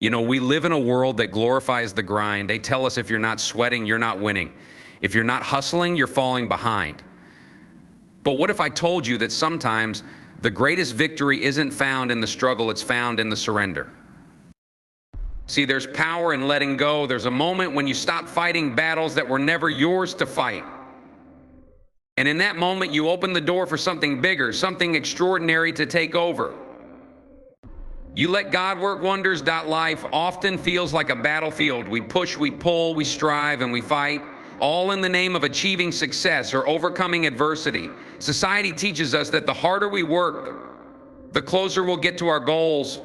We live in a world that glorifies the grind. They tell us if you're not sweating, you're not winning. If you're not hustling, you're falling behind. But what if I told you that sometimes the greatest victory isn't found in the struggle, it's found in the surrender? See, there's power in letting go. There's a moment when you stop fighting battles that were never yours to fight. And in that moment, you open the door for something bigger, something extraordinary to take over. You let God work wonders. Life often feels like a battlefield. We push, we pull, we strive, and we fight, all in the name of achieving success or overcoming adversity. Society teaches us that the harder we work, the closer we'll get to our goals.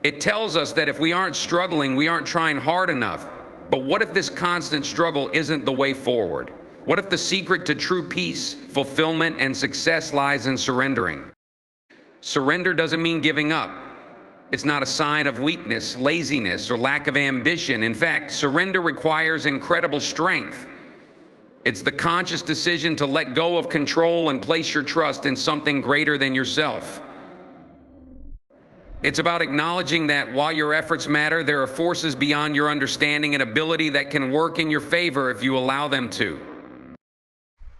It tells us that if we aren't struggling, we aren't trying hard enough. But what if this constant struggle isn't the way forward? What if the secret to true peace, fulfillment, and success lies in surrendering? Surrender doesn't mean giving up. It's not a sign of weakness, laziness, or lack of ambition. In fact, surrender requires incredible strength. It's the conscious decision to let go of control and place your trust in something greater than yourself. It's about acknowledging that while your efforts matter, there are forces beyond your understanding and ability that can work in your favor if you allow them to.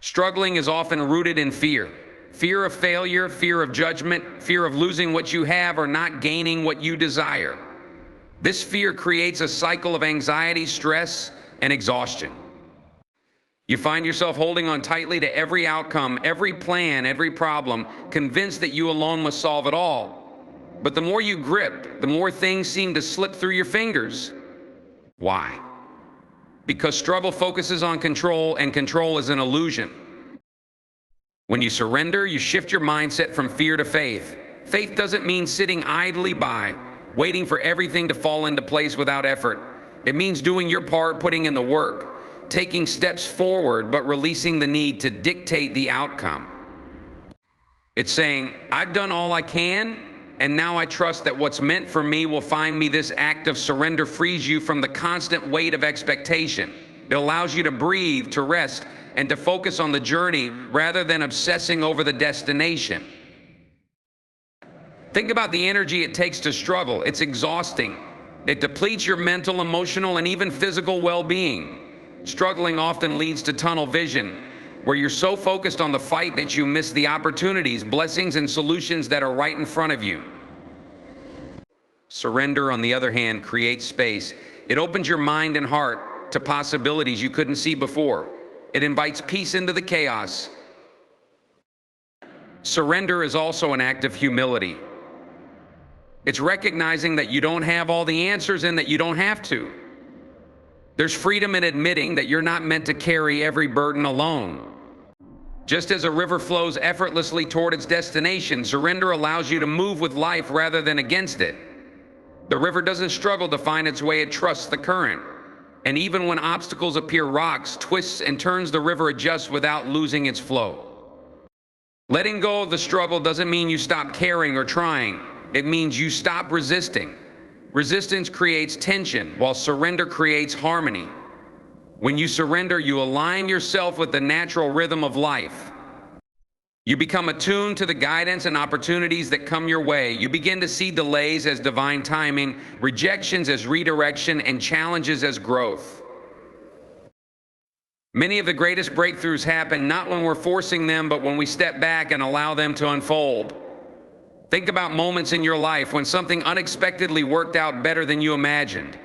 Struggling is often rooted in fear. Fear of failure, fear of judgment, fear of losing what you have or not gaining what you desire. This fear creates a cycle of anxiety, stress, and exhaustion. You find yourself holding on tightly to every outcome, every plan, every problem, convinced that you alone must solve it all. But the more you grip, the more things seem to slip through your fingers. Why? Because struggle focuses on control, and control is an illusion. When you surrender, you shift your mindset from fear to faith. Faith doesn't mean sitting idly by, waiting for everything to fall into place without effort. It means doing your part, putting in the work, taking steps forward, but releasing the need to dictate the outcome. It's saying, I've done all I can, and now I trust that what's meant for me will find me. This act of surrender frees you from the constant weight of expectation. It allows you to breathe, to rest, and to focus on the journey rather than obsessing over the destination. Think about the energy it takes to struggle. It's exhausting. It depletes your mental, emotional, and even physical well-being. Struggling often leads to tunnel vision, where you're so focused on the fight that you miss the opportunities, blessings, and solutions that are right in front of you. Surrender, on the other hand, creates space. It opens your mind and heart to possibilities you couldn't see before. It invites peace into the chaos. Surrender is also an act of humility. It's recognizing that you don't have all the answers and that you don't have to. There's freedom in admitting that you're not meant to carry every burden alone. Just as a river flows effortlessly toward its destination, surrender allows you to move with life rather than against it. The river doesn't struggle to find its way, it trusts the current. And even when obstacles appear, rocks, twists, and turns, the river adjusts without losing its flow. Letting go of the struggle doesn't mean you stop caring or trying. It means you stop resisting. Resistance creates tension, while surrender creates harmony. When you surrender, you align yourself with the natural rhythm of life. You become attuned to the guidance and opportunities that come your way. You begin to see delays as divine timing, rejections as redirection, and challenges as growth. Many of the greatest breakthroughs happen not when we're forcing them, but when we step back and allow them to unfold. Think about moments in your life when something unexpectedly worked out better than you imagined.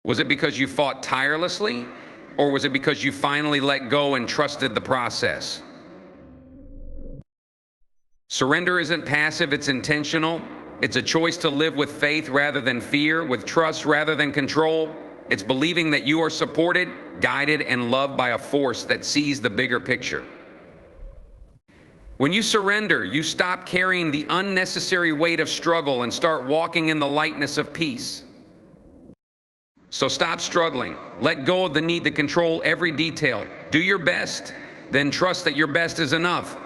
Was it because you fought tirelessly, or was it because you finally let go and trusted the process? Surrender isn't passive, it's intentional. It's a choice to live with faith rather than fear, with trust rather than control. It's believing that you are supported, guided, and loved by a force that sees the bigger picture. When you surrender, you stop carrying the unnecessary weight of struggle and start walking in the lightness of peace. So stop struggling. Let go of the need to control every detail. Do your best, then trust that your best is enough.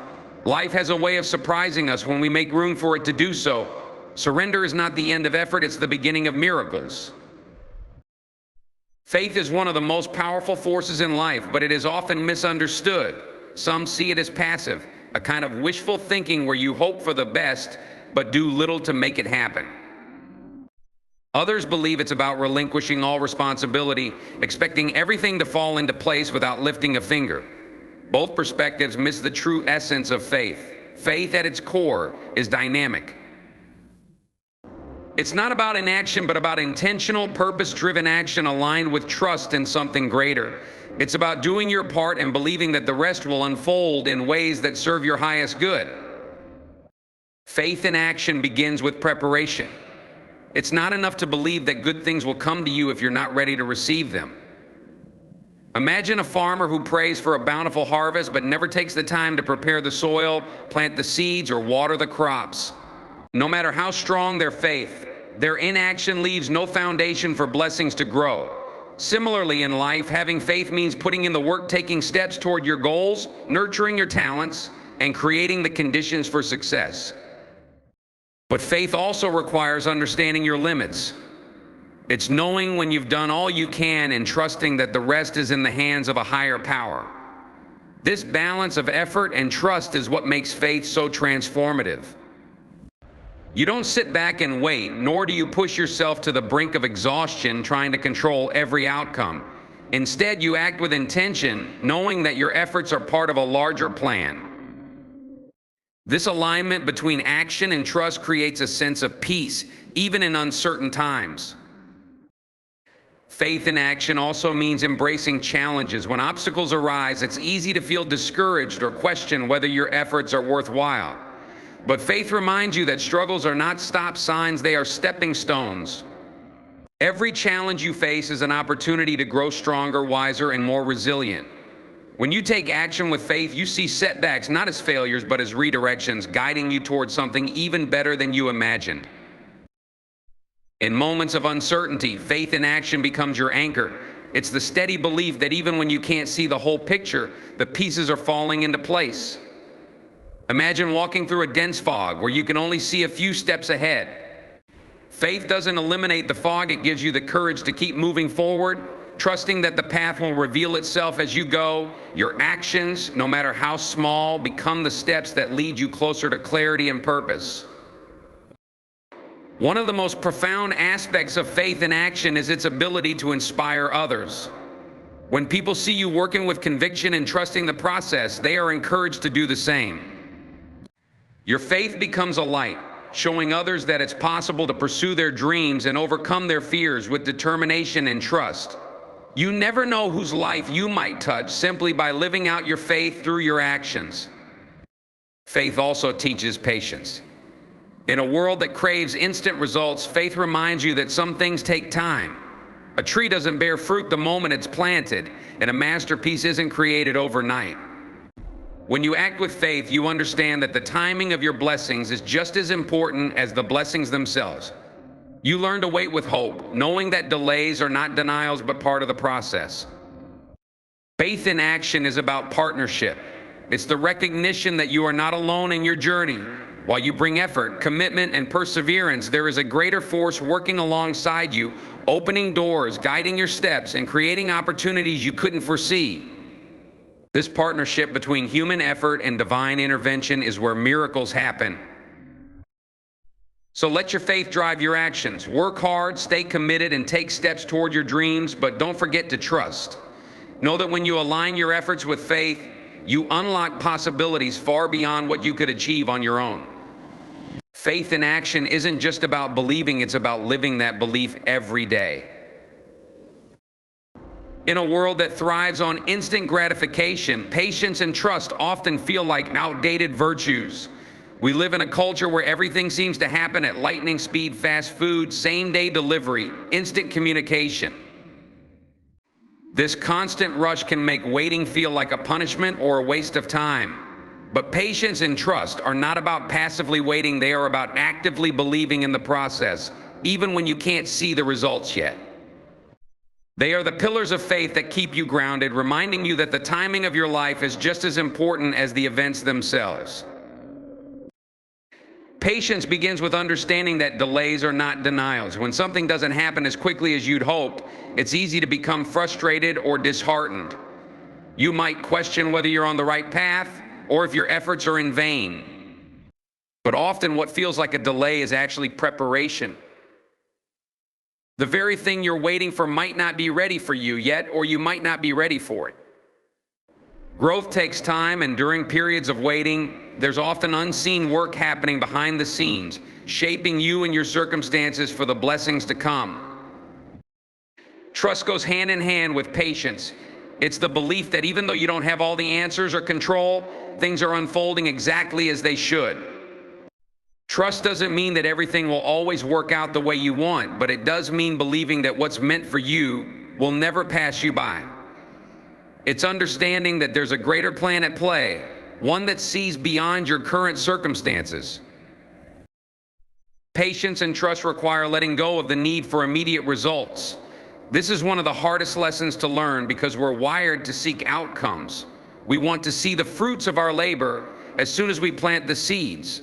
Life has a way of surprising us when we make room for it to do so. Surrender is not the end of effort, it's the beginning of miracles. Faith is one of the most powerful forces in life, but it is often misunderstood. Some see it as passive, a kind of wishful thinking where you hope for the best, but do little to make it happen. Others believe it's about relinquishing all responsibility, expecting everything to fall into place without lifting a finger. Both perspectives miss the true essence of faith. Faith at its core is dynamic. It's not about inaction, but about intentional, purpose-driven action aligned with trust in something greater. It's about doing your part and believing that the rest will unfold in ways that serve your highest good. Faith in action begins with preparation. It's not enough to believe that good things will come to you if you're not ready to receive them. Imagine a farmer who prays for a bountiful harvest but never takes the time to prepare the soil, plant the seeds, or water the crops. No matter how strong their faith, their inaction leaves no foundation for blessings to grow. Similarly, in life, having faith means putting in the work, taking steps toward your goals, nurturing your talents, and creating the conditions for success. But faith also requires understanding your limits. It's knowing when you've done all you can and trusting that the rest is in the hands of a higher power. This balance of effort and trust is what makes faith so transformative. You don't sit back and wait, nor do you push yourself to the brink of exhaustion trying to control every outcome. Instead, you act with intention, knowing that your efforts are part of a larger plan. This alignment between action and trust creates a sense of peace, even in uncertain times. Faith in action also means embracing challenges. When obstacles arise, it's easy to feel discouraged or question whether your efforts are worthwhile. But faith reminds you that struggles are not stop signs, they are stepping stones. Every challenge you face is an opportunity to grow stronger, wiser, and more resilient. When you take action with faith, you see setbacks not as failures, but as redirections, guiding you towards something even better than you imagined. In moments of uncertainty, faith in action becomes your anchor. It's the steady belief that even when you can't see the whole picture, the pieces are falling into place. Imagine walking through a dense fog where you can only see a few steps ahead. Faith doesn't eliminate the fog, it gives you the courage to keep moving forward, trusting that the path will reveal itself as you go. Your actions, no matter how small, become the steps that lead you closer to clarity and purpose. One of the most profound aspects of faith in action is its ability to inspire others. When people see you working with conviction and trusting the process, they are encouraged to do the same. Your faith becomes a light, showing others that it's possible to pursue their dreams and overcome their fears with determination and trust. You never know whose life you might touch simply by living out your faith through your actions. Faith also teaches patience. In a world that craves instant results, faith reminds you that some things take time. A tree doesn't bear fruit the moment it's planted, and a masterpiece isn't created overnight. When you act with faith, you understand that the timing of your blessings is just as important as the blessings themselves. You learn to wait with hope, knowing that delays are not denials but part of the process. Faith in action is about partnership. It's the recognition that you are not alone in your journey. While you bring effort, commitment, and perseverance, there is a greater force working alongside you, opening doors, guiding your steps, and creating opportunities you couldn't foresee. This partnership between human effort and divine intervention is where miracles happen. So let your faith drive your actions. Work hard, stay committed, and take steps toward your dreams, but don't forget to trust. Know that when you align your efforts with faith, you unlock possibilities far beyond what you could achieve on your own. Faith in action isn't just about believing, it's about living that belief every day. In a world that thrives on instant gratification, patience and trust often feel like outdated virtues. We live in a culture where everything seems to happen at lightning speed: fast food, same-day delivery, instant communication. This constant rush can make waiting feel like a punishment or a waste of time. But patience and trust are not about passively waiting, they are about actively believing in the process, even when you can't see the results yet. They are the pillars of faith that keep you grounded, reminding you that the timing of your life is just as important as the events themselves. Patience begins with understanding that delays are not denials. When something doesn't happen as quickly as you'd hoped, it's easy to become frustrated or disheartened. You might question whether you're on the right path or if your efforts are in vain. But often what feels like a delay is actually preparation. The very thing you're waiting for might not be ready for you yet, or you might not be ready for it. Growth takes time, and during periods of waiting, there's often unseen work happening behind the scenes, shaping you and your circumstances for the blessings to come. Trust goes hand in hand with patience. It's the belief that even though you don't have all the answers or control, things are unfolding exactly as they should. Trust doesn't mean that everything will always work out the way you want, but it does mean believing that what's meant for you will never pass you by. It's understanding that there's a greater plan at play, one that sees beyond your current circumstances. Patience and trust require letting go of the need for immediate results. This is one of the hardest lessons to learn because we're wired to seek outcomes. We want to see the fruits of our labor as soon as we plant the seeds.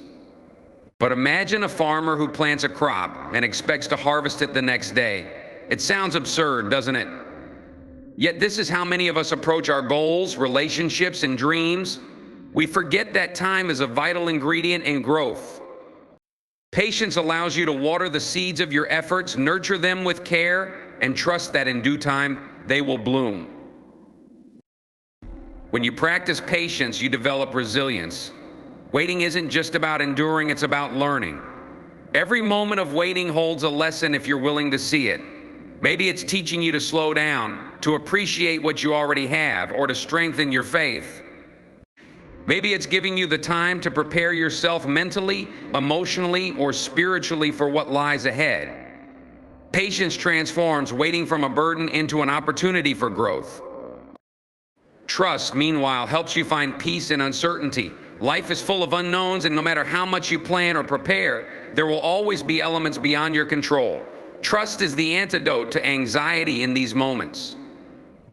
But imagine a farmer who plants a crop and expects to harvest it the next day. It sounds absurd, doesn't it? Yet this is how many of us approach our goals, relationships, and dreams. We forget that time is a vital ingredient in growth. Patience allows you to water the seeds of your efforts, nurture them with care, and trust that in due time they will bloom. When you practice patience, you develop resilience. Waiting isn't just about enduring, it's about learning. Every moment of waiting holds a lesson if you're willing to see it. Maybe it's teaching you to slow down, to appreciate what you already have, or to strengthen your faith. Maybe it's giving you the time to prepare yourself mentally, emotionally, or spiritually for what lies ahead. Patience transforms waiting from a burden into an opportunity for growth. Trust, meanwhile, helps you find peace in uncertainty. Life is full of unknowns, and no matter how much you plan or prepare, there will always be elements beyond your control. Trust is the antidote to anxiety in these moments.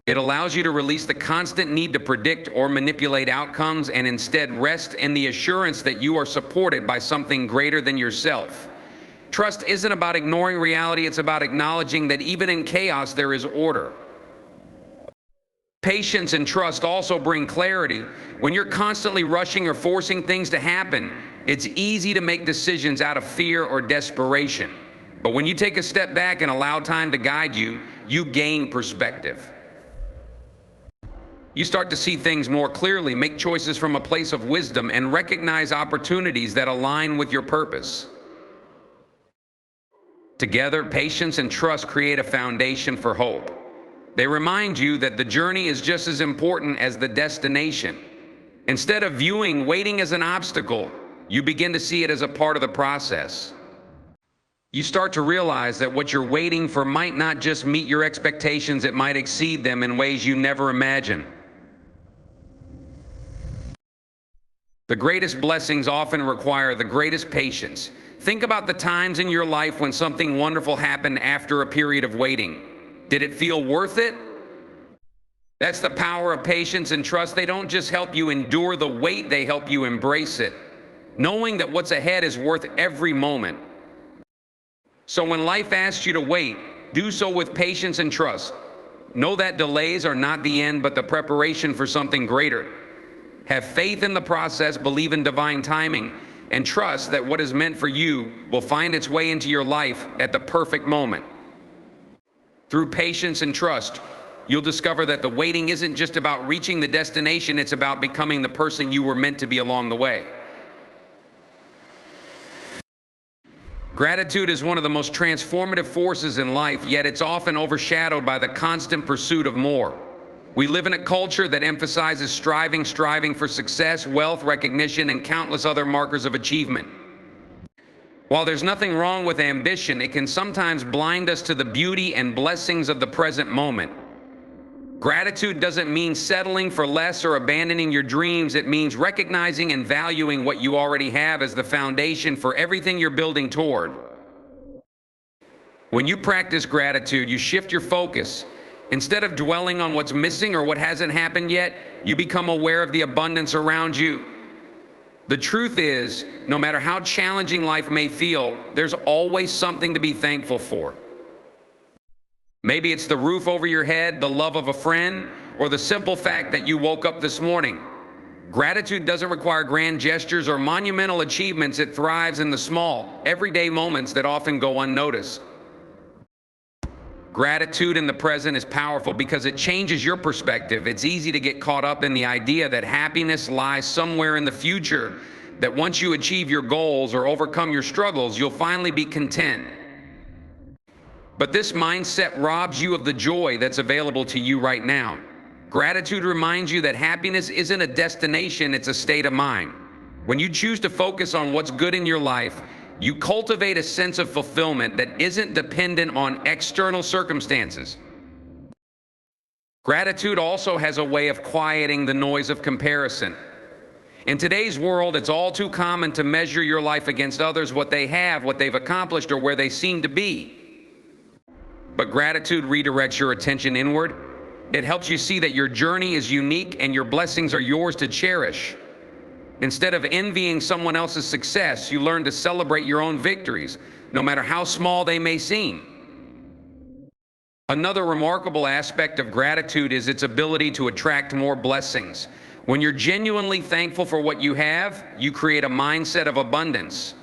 It allows you to release the constant need to predict or manipulate outcomes and instead rest in the assurance that you are supported by something greater than yourself. Trust isn't about ignoring reality, it's about acknowledging that even in chaos there is order. Patience and trust also bring clarity. When you're constantly rushing or forcing things to happen, it's easy to make decisions out of fear or desperation. But when you take a step back and allow time to guide you, you gain perspective. You start to see things more clearly, make choices from a place of wisdom, and recognize opportunities that align with your purpose. Together, patience and trust create a foundation for hope. They remind you that the journey is just as important as the destination. Instead of viewing waiting as an obstacle, you begin to see it as a part of the process. You start to realize that what you're waiting for might not just meet your expectations, it might exceed them in ways you never imagined. The greatest blessings often require the greatest patience. Think about the times in your life when something wonderful happened after a period of waiting. Did it feel worth it? That's the power of patience and trust. They don't just help you endure the wait, they help you embrace it, knowing that what's ahead is worth every moment. So when life asks you to wait, do so with patience and trust. Know that delays are not the end, but the preparation for something greater. Have faith in the process, believe in divine timing, and trust that what is meant for you will find its way into your life at the perfect moment. Through patience and trust, you'll discover that the waiting isn't just about reaching the destination, it's about becoming the person you were meant to be along the way. Gratitude is one of the most transformative forces in life, yet it's often overshadowed by the constant pursuit of more. We live in a culture that emphasizes striving for success, wealth, recognition, and countless other markers of achievement. While there's nothing wrong with ambition, it can sometimes blind us to the beauty and blessings of the present moment. Gratitude doesn't mean settling for less or abandoning your dreams. It means recognizing and valuing what you already have as the foundation for everything you're building toward. When you practice gratitude, you shift your focus. Instead of dwelling on what's missing or what hasn't happened yet, you become aware of the abundance around you. The truth is, no matter how challenging life may feel, there's always something to be thankful for. Maybe it's the roof over your head, the love of a friend, or the simple fact that you woke up this morning. Gratitude doesn't require grand gestures or monumental achievements. It thrives in the small, everyday moments that often go unnoticed. Gratitude in the present is powerful because it changes your perspective. It's easy to get caught up in the idea that happiness lies somewhere in the future, that once you achieve your goals or overcome your struggles, you'll finally be content. But this mindset robs you of the joy that's available to you right now. Gratitude reminds you that happiness isn't a destination, it's a state of mind. When you choose to focus on what's good in your life, you cultivate a sense of fulfillment that isn't dependent on external circumstances. Gratitude also has a way of quieting the noise of comparison. In today's world, it's all too common to measure your life against others, what they have, what they've accomplished, or where they seem to be. But gratitude redirects your attention inward. It helps you see that your journey is unique and your blessings are yours to cherish. Instead of envying someone else's success, you learn to celebrate your own victories, no matter how small they may seem. Another remarkable aspect of gratitude is its ability to attract more blessings. When you're genuinely thankful for what you have, you create a mindset of abundance.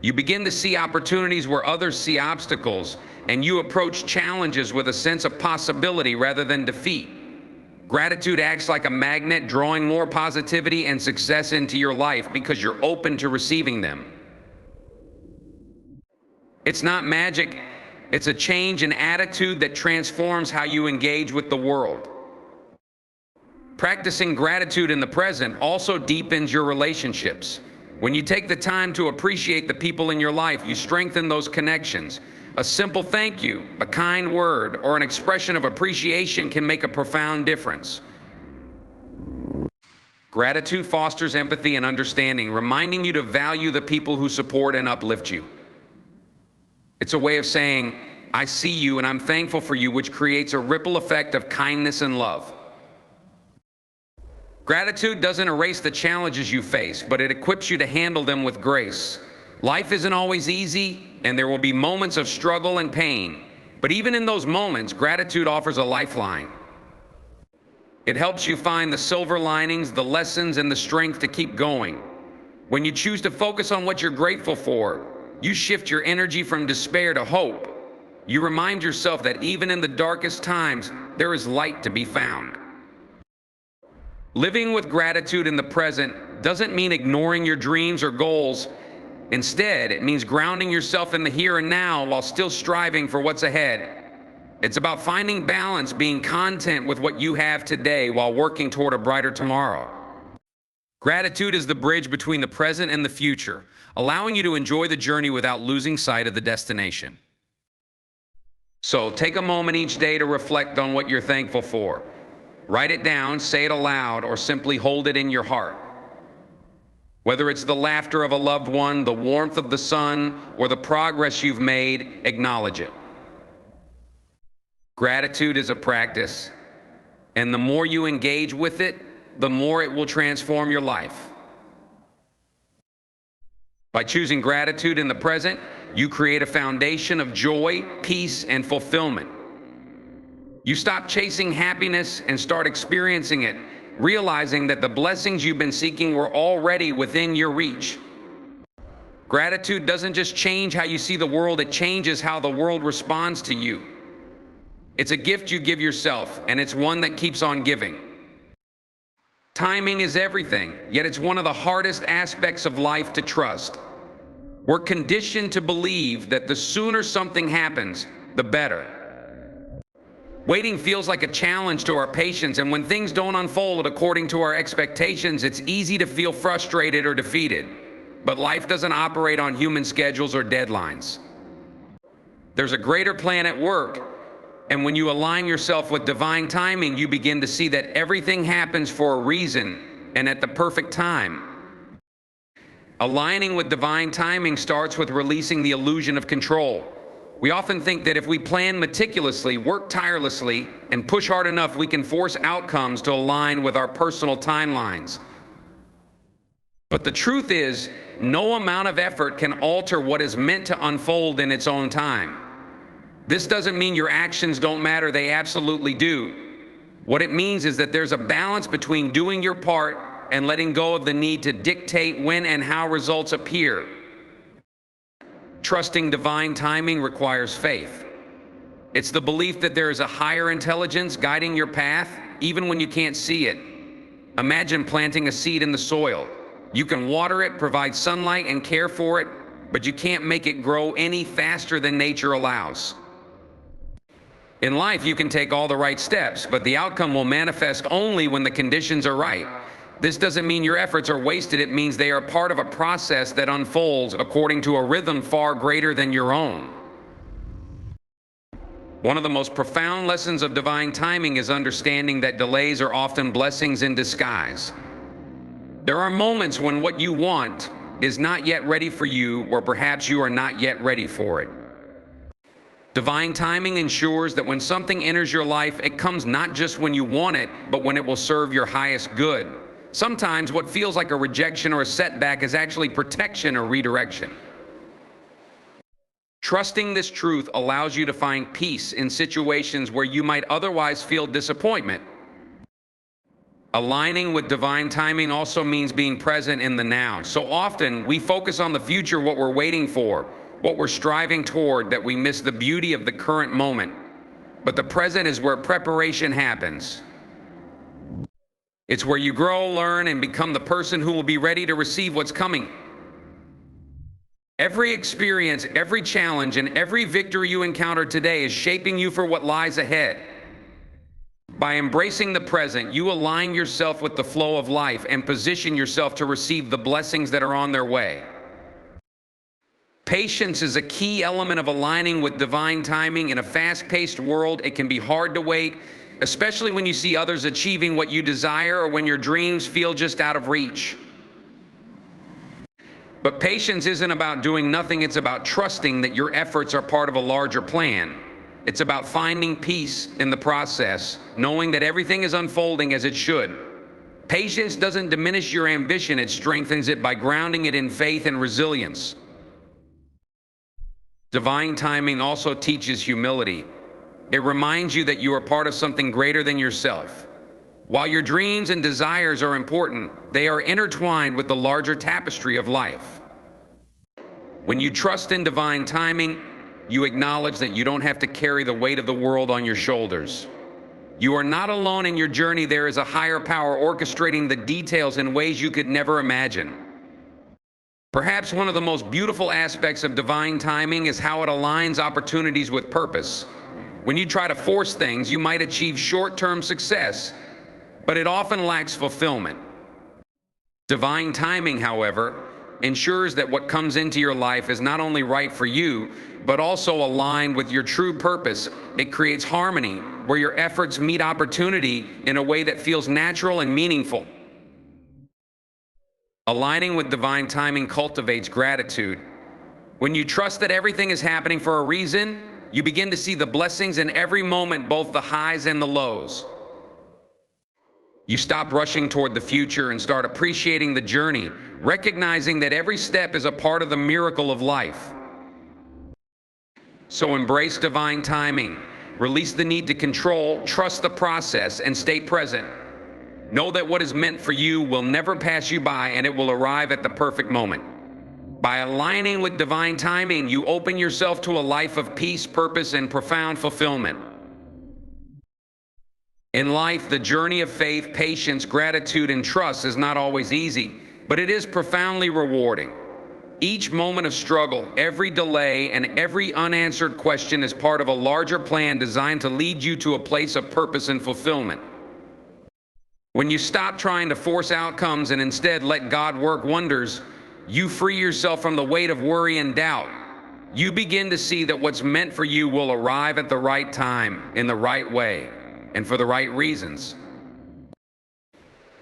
You begin to see opportunities where others see obstacles, and you approach challenges with a sense of possibility rather than defeat. Gratitude acts like a magnet, drawing more positivity and success into your life because you're open to receiving them. It's not magic, it's a change in attitude that transforms how you engage with the world. Practicing gratitude in the present also deepens your relationships. When you take the time to appreciate the people in your life, you strengthen those connections. A simple thank you, a kind word, or an expression of appreciation can make a profound difference. Gratitude fosters empathy and understanding, reminding you to value the people who support and uplift you. It's a way of saying, I see you and I'm thankful for you, which creates a ripple effect of kindness and love. Gratitude doesn't erase the challenges you face, but it equips you to handle them with grace. Life isn't always easy, and there will be moments of struggle and pain. But even in those moments, gratitude offers a lifeline. It helps you find the silver linings, the lessons, and the strength to keep going. When you choose to focus on what you're grateful for, you shift your energy from despair to hope. You remind yourself that even in the darkest times, there is light to be found. Living with gratitude in the present doesn't mean ignoring your dreams or goals. Instead, it means grounding yourself in the here and now while still striving for what's ahead. It's about finding balance, being content with what you have today while working toward a brighter tomorrow. Gratitude is the bridge between the present and the future, allowing you to enjoy the journey without losing sight of the destination. So take a moment each day to reflect on what you're thankful for. Write it down, say it aloud, or simply hold it in your heart. Whether it's the laughter of a loved one, the warmth of the sun, or the progress you've made, acknowledge it. Gratitude is a practice, and the more you engage with it, the more it will transform your life. By choosing gratitude in the present, you create a foundation of joy, peace, and fulfillment. You stop chasing happiness and start experiencing it, realizing that the blessings you've been seeking were already within your reach. Gratitude doesn't just change how you see the world, it changes how the world responds to you. It's a gift you give yourself, and it's one that keeps on giving. Timing is everything, yet it's one of the hardest aspects of life to trust. We're conditioned to believe that the sooner something happens, the better. Waiting feels like a challenge to our patience, and when things don't unfold according to our expectations, it's easy to feel frustrated or defeated. But life doesn't operate on human schedules or deadlines. There's a greater plan at work, and when you align yourself with divine timing, you begin to see that everything happens for a reason and at the perfect time. Aligning with divine timing starts with releasing the illusion of control. We often think that if we plan meticulously, work tirelessly, and push hard enough, we can force outcomes to align with our personal timelines. But the truth is, no amount of effort can alter what is meant to unfold in its own time. This doesn't mean your actions don't matter, they absolutely do. What it means is that there's a balance between doing your part and letting go of the need to dictate when and how results appear. Trusting divine timing requires faith. It's the belief that there is a higher intelligence guiding your path, even when you can't see it. Imagine planting a seed in the soil. You can water it, provide sunlight, and care for it, but you can't make it grow any faster than nature allows. In life, you can take all the right steps, but the outcome will manifest only when the conditions are right. This doesn't mean your efforts are wasted. It means they are part of a process that unfolds according to a rhythm far greater than your own. One of the most profound lessons of divine timing is understanding that delays are often blessings in disguise. There are moments when what you want is not yet ready for you, or perhaps you are not yet ready for it. Divine timing ensures that when something enters your life, it comes not just when you want it, but when it will serve your highest good. Sometimes what feels like a rejection or a setback is actually protection or redirection. Trusting this truth allows you to find peace in situations where you might otherwise feel disappointment. Aligning with divine timing also means being present in the now. So often we focus on the future, what we're waiting for, what we're striving toward, that we miss the beauty of the current moment. But the present is where preparation happens. It's where you grow, learn, and become the person who will be ready to receive what's coming. Every experience, every challenge, and every victory you encounter today is shaping you for what lies ahead. By embracing the present, you align yourself with the flow of life and position yourself to receive the blessings that are on their way. Patience is a key element of aligning with divine timing. In a fast-paced world, it can be hard to wait, especially when you see others achieving what you desire or when your dreams feel just out of reach. But patience isn't about doing nothing, it's about trusting that your efforts are part of a larger plan. It's about finding peace in the process, knowing that everything is unfolding as it should. Patience doesn't diminish your ambition, it strengthens it by grounding it in faith and resilience. Divine timing also teaches humility. It reminds you that you are part of something greater than yourself. While your dreams and desires are important, they are intertwined with the larger tapestry of life. When you trust in divine timing, you acknowledge that you don't have to carry the weight of the world on your shoulders. You are not alone in your journey. There is a higher power orchestrating the details in ways you could never imagine. Perhaps one of the most beautiful aspects of divine timing is how it aligns opportunities with purpose. When you try to force things, you might achieve short-term success, but it often lacks fulfillment. Divine timing, however, ensures that what comes into your life is not only right for you, but also aligned with your true purpose. It creates harmony, where your efforts meet opportunity in a way that feels natural and meaningful. Aligning with divine timing cultivates gratitude. When you trust that everything is happening for a reason, you begin to see the blessings in every moment, both the highs and the lows. You stop rushing toward the future and start appreciating the journey, recognizing that every step is a part of the miracle of life. So embrace divine timing, release the need to control, trust the process, and stay present. Know that what is meant for you will never pass you by, and it will arrive at the perfect moment. By aligning with divine timing, you open yourself to a life of peace, purpose, and profound fulfillment. In life, the journey of faith, patience, gratitude, and trust is not always easy, but it is profoundly rewarding. Each moment of struggle, every delay, and every unanswered question is part of a larger plan designed to lead you to a place of purpose and fulfillment. When you stop trying to force outcomes and instead let God work wonders, you free yourself from the weight of worry and doubt. You begin to see that what's meant for you will arrive at the right time, in the right way, and for the right reasons.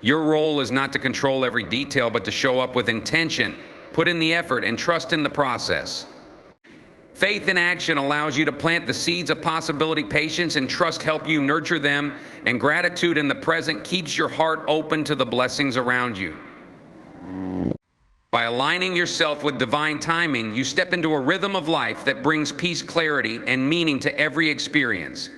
Your role is not to control every detail, but to show up with intention, put in the effort, and trust in the process. Faith in action allows you to plant the seeds of possibility. Patience and trust help you nurture them, and gratitude in the present keeps your heart open to the blessings around you. By aligning yourself with divine timing, you step into a rhythm of life that brings peace, clarity, and meaning to every experience.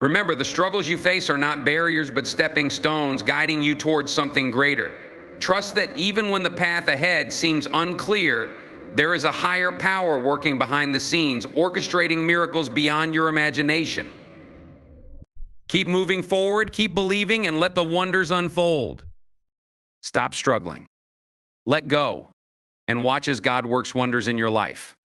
Remember, the struggles you face are not barriers, but stepping stones guiding you towards something greater. Trust that even when the path ahead seems unclear, There is a higher power working behind the scenes, orchestrating miracles beyond your imagination. Keep moving forward, keep believing, and let the wonders unfold. Stop struggling. Let go, and watch as God works wonders in your life.